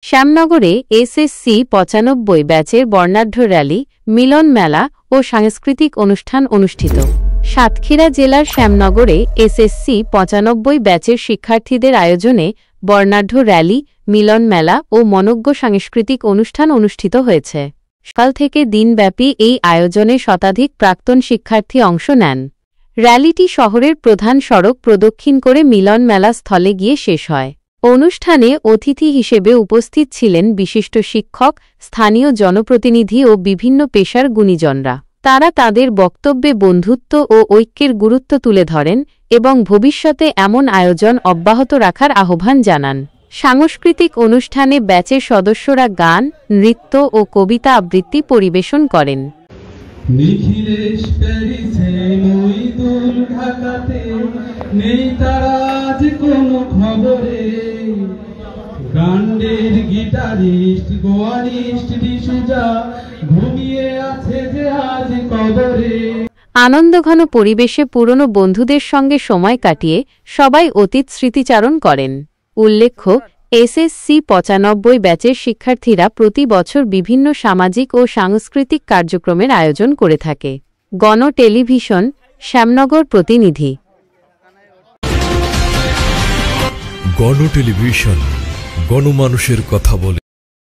শ্যামনগরে SSC ৯৫ ব্যাচের বর্ণাঢ্য rally, মিলন মেলা ও সাংস্কৃতিক অনুষ্ঠান অনুষ্ঠিত। সাতক্ষীরা জেলার শ্যামনগরে এসএসসি ৯৫ ব্যাচের শিক্ষার্থীদের আয়োজনে বর্ণাঢ্য র্যালি, মিলন মেলা ও মনোজ্ঞ সাংস্কৃতিক অনুষ্ঠান অনুষ্ঠিত হয়েছে। সকাল থেকে দিনব্যাপী এই আয়োজনে শতাধিক প্রাক্তন শিক্ষার্থী অংশ নেন। র্যালিটি শহরের প্রধান সড়ক প্রদক্ষিণ করে মিলন মেলা স্থলে গিয়ে শেষ হয়। অনুষ্ঠানে অতিথি হিসেবে উপস্থিত ছিলেন বিশিষ্ট শিক্ষক, স্থানীয় জনপ্রতিনিধি ও বিভিন্ন পেশার গুণীজনরা। তারা তাদের বক্তব্যে বন্ধুত্ব ও ঐক্যের গুরুত্ব তুলে ধরেন এবং ভবিষ্যতে এমন আয়োজন অব্যাহত রাখার আহ্বান জানান। সাংস্কৃতিক অনুষ্ঠানে ব্যাচের সদস্যরা গান, নৃত্য ও কবিতা আবৃত্তি পরিবেশন করেন। নিখিলেশ প্যারিসে, মইদুল ঢাকাতে, নেই তারা আজ কোনো খবরে। গান্ডের গিটারিস্ট, গোয়ারিস্ট ডিসুজা ঘুমিয়ে আছে যে আজ কবরে। আনন্দঘন পরিবেশে পুরনো বন্ধুদের সঙ্গে সময় কাটিয়ে সবাই অতীত স্মৃতিচারণ করেন। উল্লেখ্য, এসএসসি ৯৫ ব্যাচের শিক্ষার্থীরা প্রতি বছর বিভিন্ন সামাজিক ও সাংস্কৃতিক কার্যক্রমের আয়োজন করে থাকে। গণ টেলিভিশন, শ্যামনগর প্রতিনিধি। গণ টেলিভিশন, গণমানুষের কথা বলে।